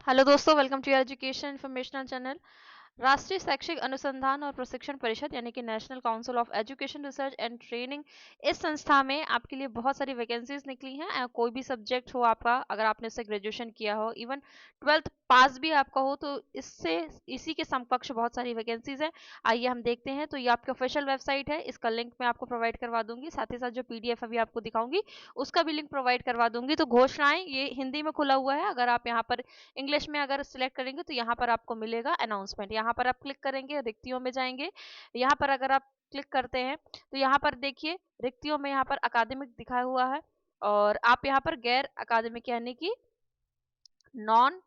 Hello दोस्तों, welcome to your education informational channel. राष्ट्रीय शैक्षिक अनुसंधान और प्रशिक्षण परिषद यानी कि national council of education research and training, इस संस्था में आपके लिए बहुत सारी वैकेंसीज निकली हैं। कोई भी सब्जेक्ट हो आपका, अगर आपने इससे ग्रेजुएशन किया हो, इवन 12th पास भी आपका हो, तो इससे इसी के समकक्ष बहुत सारी वैकेंसीज हैं। आइए हम देखते हैं। तो ये आपकी ऑफिशियल वेबसाइट है, इसका लिंक मैं आपको प्रोवाइड करवा दूंगी। साथ ही साथ जो पीडीएफ अभी आपको दिखाऊंगी उसका भी लिंक प्रोवाइड करवा दूंगी। तो घोषणाएं ये हिंदी में खुला हुआ है। अगर आप यहाँ पर इंग्लिश में अगर सिलेक्ट करेंगे तो यहाँ पर आपको मिलेगा अनाउंसमेंट। यहाँ पर आप क्लिक करेंगे, रिक्तियों में जाएंगे। यहाँ पर अगर आप क्लिक करते हैं तो यहाँ पर देखिए रिक्तियों में यहाँ पर अकादमिक दिखा हुआ है, और आप यहाँ पर गैर अकादमिक यानी कि नॉन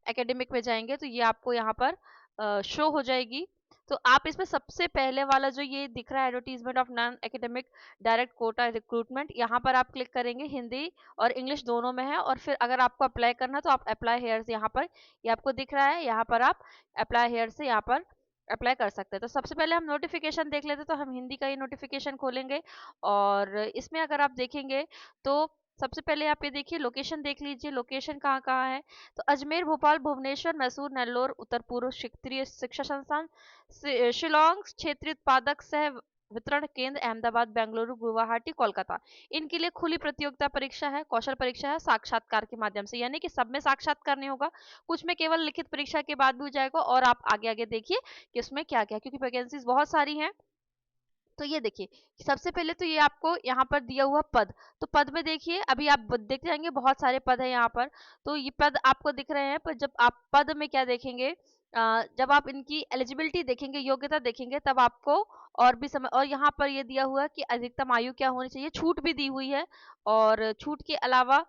एकेडमिक में जाएंगे तो ये आपको यहाँ पर शो हो जाएगी। तो आप इसमें सबसे पहले वाला जो ये दिख रहा है, advertisement of non academic direct quota recruitment, यहाँ पर आप क्लिक करेंगे। हिंदी और इंग्लिश दोनों में है। और फिर अगर आपको अप्लाई करना तो आप अप्लाई हेयर से, यहाँ पर ये आपको दिख रहा है, यहाँ पर आप अप्लाई हेयर से यहाँ पर अप्लाई कर सकते हैं। तो सबसे पहले हम नोटिफिकेशन देख लेते हैं। तो हम हिंदी का ही नोटिफिकेशन खोलेंगे और इसमें अगर आप देखेंगे तो सबसे पहले आप ये देखिए, लोकेशन देख लीजिए, लोकेशन कहाँ कहाँ है। तो अजमेर, भोपाल, भुवनेश्वर, मैसूर, नेल्लोर, उत्तर पूर्व क्षेत्रीय शिक्षा संस्थान, शिलोंग क्षेत्रीय उत्पादक सह वितरण केंद्र, अहमदाबाद, बेंगलुरु, गुवाहाटी, कोलकाता। इनके लिए खुली प्रतियोगिता परीक्षा है, कौशल परीक्षा है, साक्षात्कार के माध्यम से, यानी कि सब में साक्षात्कार नहीं होगा, कुछ में केवल लिखित परीक्षा के बाद भी हो जाएगा। और आप आगे आगे देखिए कि उसमें क्या क्या, क्योंकि वैकेंसीज बहुत सारी हैं। तो ये देखिए, सबसे पहले तो ये आपको यहाँ पर दिया हुआ पद। तो पद में देखिए, अभी आप देख जाएंगे बहुत सारे पद है यहाँ पर। तो ये पद आपको दिख रहे हैं, पर जब आप पद में क्या देखेंगे, जब आप इनकी एलिजिबिलिटी देखेंगे, योग्यता देखेंगे, तब आपको और भी समय, और यहाँ पर ये दिया हुआ है कि अधिकतम आयु क्या होनी चाहिए, छूट भी दी हुई है। और छूट के अलावा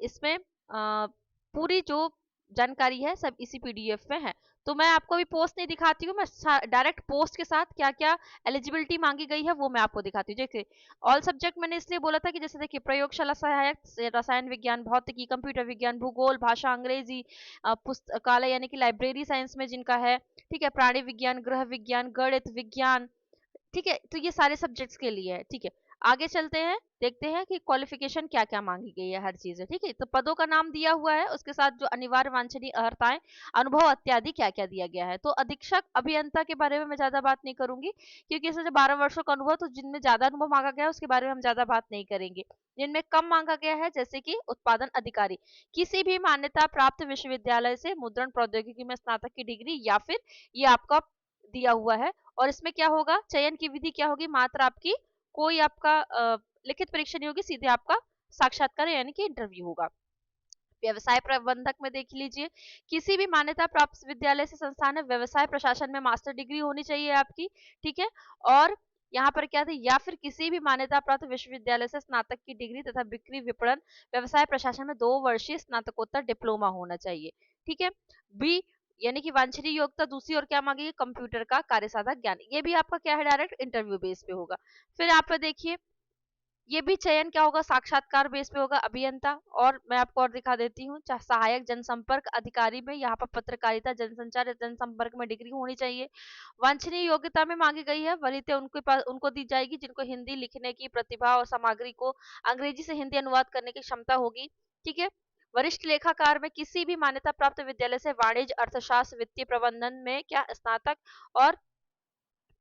इसमें पूरी जो जानकारी है सब इसी पीडीएफ में है। तो मैं आपको अभी पोस्ट नहीं दिखाती हूँ, मैं डायरेक्ट पोस्ट के साथ क्या क्या एलिजिबिलिटी मांगी गई है वो मैं आपको दिखाती हूँ। देखिए, ऑल सब्जेक्ट मैंने इसलिए बोला था कि जैसे देखिए, प्रयोगशाला सहायक, रसायन विज्ञान, भौतिकी, कंप्यूटर विज्ञान, भूगोल, भाषा, अंग्रेजी, पुस्तकालय यानी कि लाइब्रेरी साइंस में जिनका है, ठीक है, प्राणी विज्ञान, गृह विज्ञान, गणित विज्ञान, ठीक है। तो ये सारे सब्जेक्ट्स के लिए है, ठीक है। आगे चलते हैं, देखते हैं कि क्वालिफिकेशन क्या क्या मांगी गई है, हर चीज है, ठीक है। तो पदों का नाम दिया हुआ है, उसके साथ जो अनिवार्य वांछनीय अर्हताएं, अनुभव इत्यादि क्या क्या दिया गया है। तो अधीक्षक अभियंता के बारे में मैं ज्यादा बात नहीं करूंगी, क्योंकि इसमें जो 12 वर्षों का अनुभव, तो जिनमें ज्यादा अनुभव मांगा गया है उसके बारे में हम ज्यादा बात नहीं करेंगे। जिनमें कम मांगा गया है, जैसे कि उत्पादन अधिकारी, किसी भी मान्यता प्राप्त विश्वविद्यालय से मुद्रण प्रौद्योगिकी में स्नातक की डिग्री, या फिर ये आपका दिया हुआ है। और इसमें क्या होगा, चयन की विधि क्या होगी, मात्र आपकी कोई आपका लिखित परीक्षा नहीं होगी, सीधे आपका साक्षात्कार यानी कि इंटरव्यू होगा। व्यवसाय प्रबंधक में देख लीजिए, किसी भी मान्यता प्राप्त विद्यालय से संस्थान में व्यवसाय प्रशासन में मास्टर डिग्री होनी चाहिए आपकी, ठीक है। और यहाँ पर क्या था, या फिर किसी भी मान्यता प्राप्त विश्वविद्यालय से स्नातक की डिग्री तथा बिक्री विपणन व्यवसाय प्रशासन में 2 वर्षीय स्नातकोत्तर डिप्लोमा होना चाहिए, ठीक है। बी यानी कि वांछनीय योग्यता दूसरी और क्या मांगी, कंप्यूटर का कार्यसाधक ज्ञान, ये भी आपका क्या है, डायरेक्ट इंटरव्यू बेस पे होगा। फिर आप देखिए, ये भी चयन क्या होगा, साक्षात्कार बेस पे होगा, अभियंता। और मैं आपको और दिखा देती हूँ, सहायक जनसंपर्क अधिकारी में यहाँ पर पत्रकारिता, जनसंचार या जनसंपर्क में डिग्री होनी चाहिए। वांछनीय योग्यता में मांगी गई है, वरीयता उनके पास उनको दी जाएगी जिनको हिंदी लिखने की प्रतिभा और सामग्री को अंग्रेजी से हिंदी अनुवाद करने की क्षमता होगी, ठीक है। वरिष्ठ लेखाकार में किसी भी मान्यता प्राप्त विद्यालय से वाणिज्य, अर्थशास्त्र, वित्तीय प्रबंधन में क्या स्नातक, और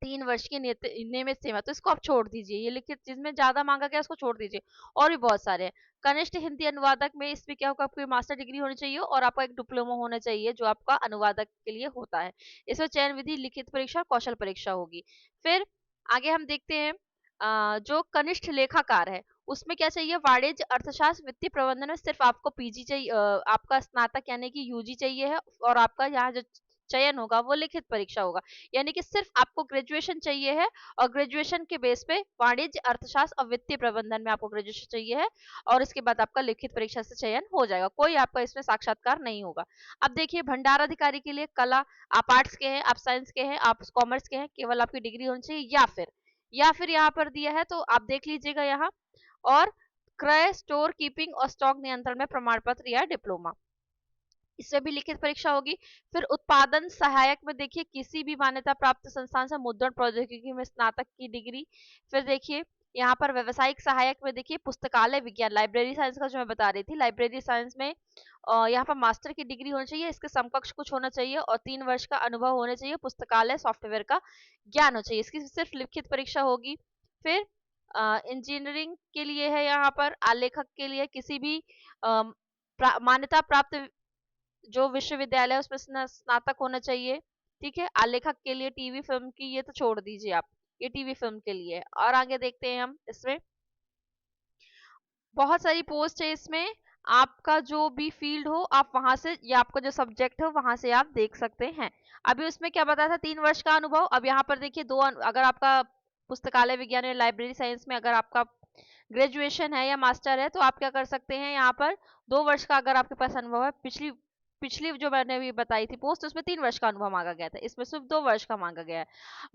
3 वर्ष की नियमित सेवा, तो इसको आप छोड़ दीजिए, ये लिखित जिसमें ज्यादा मांगा गया उसको छोड़ दीजिए। और भी बहुत सारे हैं। कनिष्ठ हिंदी अनुवादक में इसमें क्या होगा, आपकी मास्टर डिग्री होनी चाहिए और आपका एक डिप्लोमा होना चाहिए जो आपका अनुवादक के लिए होता है। इसमें चयन विधि लिखित परीक्षा और कौशल परीक्षा होगी। फिर आगे हम देखते हैं, जो कनिष्ठ लेखाकार है उसमें क्या चाहिए, वाणिज्य, अर्थशास्त्र, वित्तीय प्रबंधन में सिर्फ आपको पीजी चाहिए, आपका स्नातक यानी कि यूजी चाहिए है। और आपका यहाँ जो चयन होगा वो लिखित परीक्षा होगा, यानी कि सिर्फ आपको ग्रेजुएशन चाहिए है। और ग्रेजुएशन के बेस पे वाणिज्य, अर्थशास्त्र और वित्तीय प्रबंधन में आपको ग्रेजुएशन चाहिए है। और इसके बाद आपका लिखित परीक्षा से चयन हो जाएगा, कोई आपका इसमें साक्षात्कार नहीं होगा। अब देखिए, भंडार अधिकारी के लिए कला, आप आर्ट्स के हैं, आप साइंस के हैं, आप कॉमर्स के हैं, केवल आपकी डिग्री होनी चाहिए, या फिर यहाँ पर दिया है तो आप देख लीजिएगा यहाँ। और क्रय, स्टोर कीपिंग और स्टॉक नियंत्रण में प्रमाण पत्र या डिप्लोमा, इससे भी लिखित परीक्षा होगी। फिर उत्पादन सहायक में देखिए, किसी भी मान्यता प्राप्त संस्थान से मुद्रण प्रौद्योगिकी में स्नातक की डिग्री। फिर देखिए, यहाँ पर व्यावसायिक सहायक में देखिए पुस्तकालय विज्ञान, लाइब्रेरी साइंस का जो मैं बता रही थी, लाइब्रेरी साइंस में यहाँ पर मास्टर की डिग्री होनी चाहिए, इसके समकक्ष कुछ होना चाहिए और 3 वर्ष का अनुभव होना चाहिए। पुस्तकालय सॉफ्टवेयर का ज्ञान होना चाहिए, इसकी सिर्फ लिखित परीक्षा होगी। फिर इंजीनियरिंग के लिए है यहाँ पर, आलेखक के लिए किसी भी मान्यता प्राप्त जो विश्वविद्यालय है उसमें स्नातक होना चाहिए। ठीक है, आलेखक के लिए टीवी फिल्म की ये तो छोड़ दीजिए आप, ये टीवी फिल्म के लिए। और आगे देखते हैं हम, इसमें बहुत सारी पोस्ट है, इसमें आपका जो भी फील्ड हो आप वहां से, या आपका जो सब्जेक्ट हो वहां से आप देख सकते हैं। अभी उसमें क्या बताया था, 3 वर्ष का अनुभव। अब यहाँ पर देखिए अगर आपका पुस्तकालय विज्ञान या लाइब्रेरी साइंस में अगर आपका ग्रेजुएशन है या मास्टर है तो आप क्या कर सकते हैं, यहाँ पर 2 वर्ष का अगर आपके पास अनुभव है। पिछली पिछली जो मैंने अभी बताई थी पोस्ट, उसमें 3 वर्ष का अनुभव मांगा गया था, इसमें सिर्फ 2 वर्ष का मांगा गया है।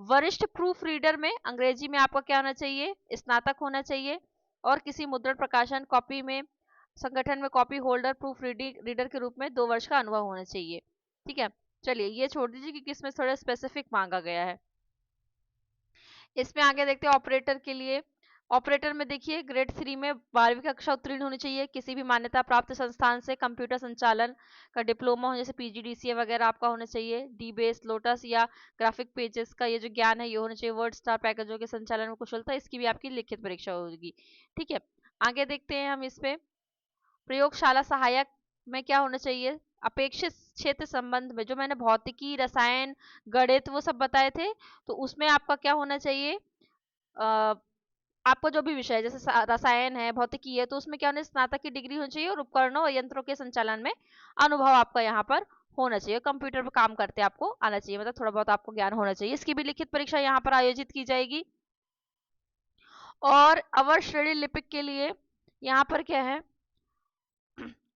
वरिष्ठ प्रूफ रीडर में अंग्रेजी में आपका क्या होना चाहिए, स्नातक होना चाहिए और किसी मुद्रण प्रकाशन कॉपी में संगठन में कॉपी होल्डर प्रूफ रीडर के रूप में 2 वर्ष का अनुभव होना चाहिए। ठीक है, चलिए ये छोड़ दीजिए क्योंकि इसमें थोड़ा स्पेसिफिक मांगा गया है। इसमें आगे देखते हैं ऑपरेटर के लिए। ऑपरेटर में देखिए ग्रेड 3 में 12वीं कक्षा उत्तीर्ण होनी चाहिए, किसी भी मान्यता प्राप्त संस्थान से कंप्यूटर संचालन का डिप्लोमा हो, जैसे पीजीडीसीए वगैरह आपका होना चाहिए। डी बेस, लोटस या ग्राफिक पेजेस का ये जो ज्ञान है ये होना चाहिए। वर्ड स्टार पैकेजों के संचालन में कुशलता, इसकी भी आपकी लिखित परीक्षा होगी। ठीक है, आगे देखते हैं हम इसमें प्रयोगशाला सहायक में क्या होना चाहिए, अपेक्षित क्षेत्र संबंध में जो मैंने भौतिकी, रसायन, गणित वो सब बताए थे, तो उसमें आपका क्या होना चाहिए, आपका जो भी विषय है जैसे रसायन है, भौतिकी है, तो उसमें क्या होना, स्नातक की डिग्री होनी चाहिए और उपकरणों और यंत्रों के संचालन में अनुभव आपका यहाँ पर होना चाहिए। कंप्यूटर पर काम करते आपको आना चाहिए, मतलब थोड़ा बहुत आपको ज्ञान होना चाहिए। इसकी भी लिखित परीक्षा यहाँ पर आयोजित की जाएगी। और अवर श्रेणी लिपिक के लिए यहाँ पर क्या है,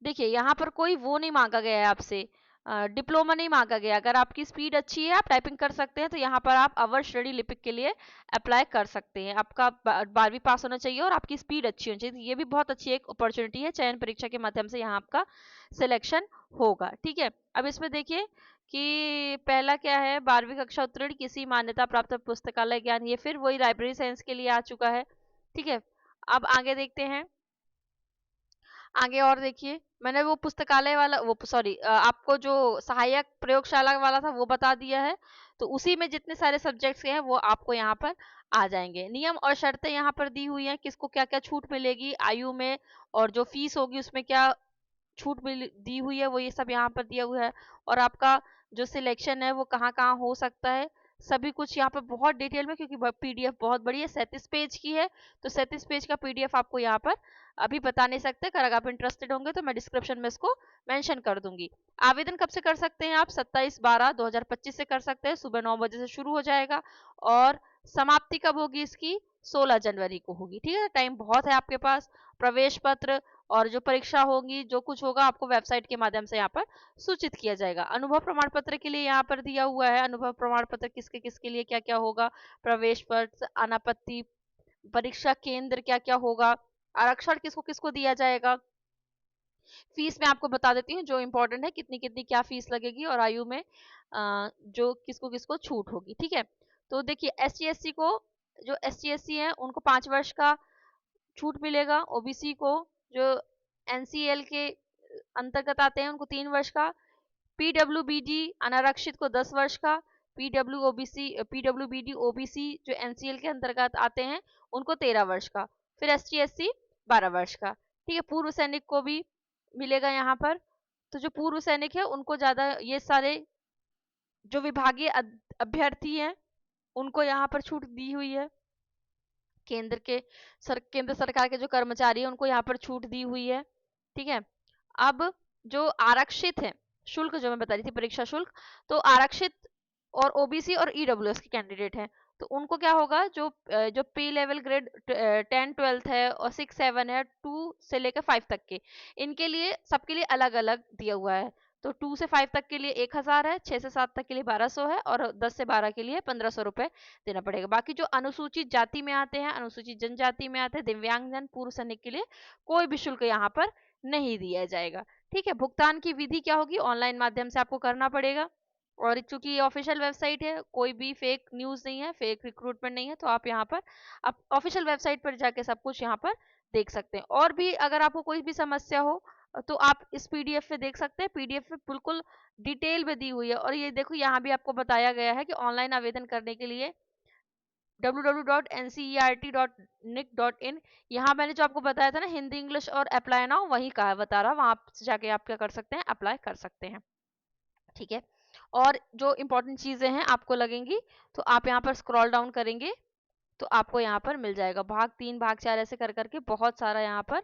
देखिए यहाँ पर कोई वो नहीं मांगा गया है आपसे, डिप्लोमा नहीं मांगा गया। अगर आपकी स्पीड अच्छी है, आप टाइपिंग कर सकते हैं, तो यहाँ पर आप अवर श्रेणी लिपिक के लिए अप्लाई कर सकते हैं। आपका 12वीं पास होना चाहिए और आपकी स्पीड अच्छी होनी चाहिए। ये भी बहुत अच्छी एक अपॉर्चुनिटी है, चयन परीक्षा के माध्यम से यहाँ आपका सिलेक्शन होगा। ठीक है, अब इसमें देखिए कि पहला क्या है, 12वीं कक्षा उत्तीर्ण, किसी मान्यता प्राप्त पुस्तकालय ज्ञान, ये फिर वही लाइब्रेरी साइंस के लिए आ चुका है। ठीक है, अब आगे देखते हैं। आगे और देखिए, मैंने वो पुस्तकालय वाला, वो सॉरी, आपको जो सहायक प्रयोगशाला वाला था वो बता दिया है, तो उसी में जितने सारे सब्जेक्ट्स हैं वो आपको यहाँ पर आ जाएंगे। नियम और शर्तें यहाँ पर दी हुई हैं, किसको क्या क्या छूट मिलेगी आयु में, और जो फीस होगी उसमें क्या छूट मिल दी हुई है, वो ये सब यहाँ पर दिया हुआ है। और आपका जो सिलेक्शन है वो कहाँ कहाँ हो सकता है, सभी कुछ यहाँ पर बहुत डिटेल में, क्योंकि पीडीएफ बहुत बड़ी है, 37 पेज की है, तो 37 पेज का पीडीएफ आपको यहाँ पर अभी बता नहीं सकते। अगर आप इंटरेस्टेड होंगे तो मैं डिस्क्रिप्शन में इसको मेंशन कर दूंगी। आवेदन कब से कर सकते हैं आप, 27/12/2025 से कर सकते हैं, सुबह 9 बजे से शुरू हो जाएगा और समाप्ति कब होगी इसकी, 16 जनवरी को होगी। ठीक है, टाइम बहुत है आपके पास। प्रवेश पत्र और जो परीक्षा होगी, जो कुछ होगा आपको वेबसाइट के माध्यम से यहाँ पर सूचित किया जाएगा। अनुभव प्रमाण पत्र के लिए यहाँ पर दिया हुआ है, अनुभव प्रमाण पत्र किसके किसके लिए क्या क्या होगा, प्रवेश पत्र, अनापत्ति, परीक्षा केंद्र क्या क्या होगा, आरक्षण किसको किसको दिया जाएगा। फीस मैं आपको बता देती हूँ जो इम्पोर्टेंट है, कितनी कितनी क्या फीस लगेगी और आयु में जो किसको किसको छूट होगी। ठीक है, तो देखिए SC/SC को, जो SC/SC है उनको 5 वर्ष का छूट मिलेगा। ओबीसी को, जो NCL के अंतर्गत आते हैं, उनको 3 वर्ष का। PWBD अनारक्षित को 10 वर्ष का। PWBD OBC जो NCL के अंतर्गत आते हैं उनको 13 वर्ष का। फिर ST/SC 12 वर्ष का। ठीक है, पूर्व सैनिक को भी मिलेगा यहाँ पर। तो जो पूर्व सैनिक है उनको ज्यादा, ये सारे जो विभागीय अभ्यर्थी हैं उनको यहाँ पर छूट दी हुई है। केंद्र सरकार के जो कर्मचारी हैं उनको यहाँ पर छूट दी हुई है। ठीक है, अब जो आरक्षित है, शुल्क जो मैं बता रही थी परीक्षा शुल्क, तो आरक्षित और ओबीसी और ईडब्ल्यूएस के कैंडिडेट हैं तो उनको क्या होगा, जो पे लेवल ग्रेड 10 12 है और 6 7 है, 2 से लेकर 5 तक के, इनके लिए सबके लिए अलग अलग दिया हुआ है। तो 2 से 5 तक के लिए 1000 है, 6 से 7 तक के लिए 1200 है और 10 से 12 के लिए 1500 रुपए देना पड़ेगा। बाकी जो अनुसूचित जाति में आते हैं, अनुसूचित जनजाति में आते हैं, दिव्यांगजन, पूर्व सैनिक के लिए कोई भी शुल्क यहाँ पर नहीं दिया जाएगा। ठीक है, भुगतान की विधि क्या होगी, ऑनलाइन माध्यम से आपको करना पड़ेगा। और चूंकि ये ऑफिशियल वेबसाइट है, कोई भी फेक न्यूज़ नहीं है, फेक रिक्रूटमेंट नहीं है, तो आप यहाँ पर आप ऑफिशियल वेबसाइट पर जाके सब कुछ यहाँ पर देख सकते हैं। और भी अगर आपको कोई भी समस्या हो तो आप इस पीडीएफ में देख सकते हैं। पीडीएफ में बिल्कुल डिटेल में दी हुई है। और ये देखो यहाँ भी आपको बताया गया है कि ऑनलाइन आवेदन करने के लिए www.ncert.nic.in, यहाँ मैंने जो आपको बताया था ना हिंदी इंग्लिश और अप्लाई नाउ, वही कहा बता रहा, वहां से जाके आप क्या कर सकते हैं, अप्लाई कर सकते हैं। ठीक है। और जो इंपॉर्टेंट चीजें हैं आपको लगेंगी, तो आप यहाँ पर स्क्रॉल डाउन करेंगे तो आपको यहाँ पर मिल जाएगा भाग 3 भाग 4 ऐसे कर करके बहुत सारा यहाँ पर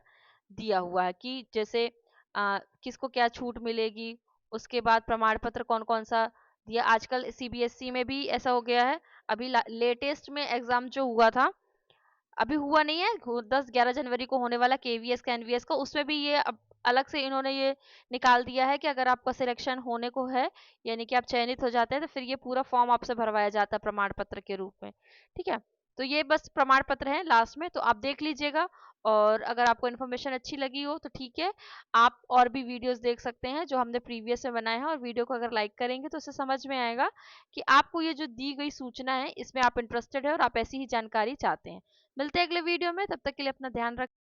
दिया हुआ है कि जैसे किसको क्या छूट मिलेगी, उसके बाद प्रमाण पत्र कौन कौन सा दिया। आजकल सीबीएसई में भी ऐसा हो गया है। अभी लेटेस्ट में एग्जाम जो हुआ था, अभी हुआ नहीं है, 10-11 जनवरी को होने वाला केवीएस का एनवीएस का, उसमें भी ये अब अलग से इन्होंने ये निकाल दिया है कि अगर आपका सिलेक्शन होने को है, यानी कि आप चयनित हो जाते हैं, तो फिर ये पूरा फॉर्म आपसे भरवाया जाता है प्रमाण पत्र के रूप में। ठीक है। तो ये बस प्रमाण पत्र है लास्ट में, तो आप देख लीजिएगा। और अगर आपको इन्फॉर्मेशन अच्छी लगी हो तो ठीक है, आप और भी वीडियोस देख सकते हैं जो हमने प्रीवियस में बनाए हैं। और वीडियो को अगर लाइक करेंगे तो इससे समझ में आएगा कि आपको ये जो दी गई सूचना है इसमें आप इंटरेस्टेड है और आप ऐसी ही जानकारी चाहते हैं। मिलते हैं अगले वीडियो में, तब तक के लिए अपना ध्यान रखें।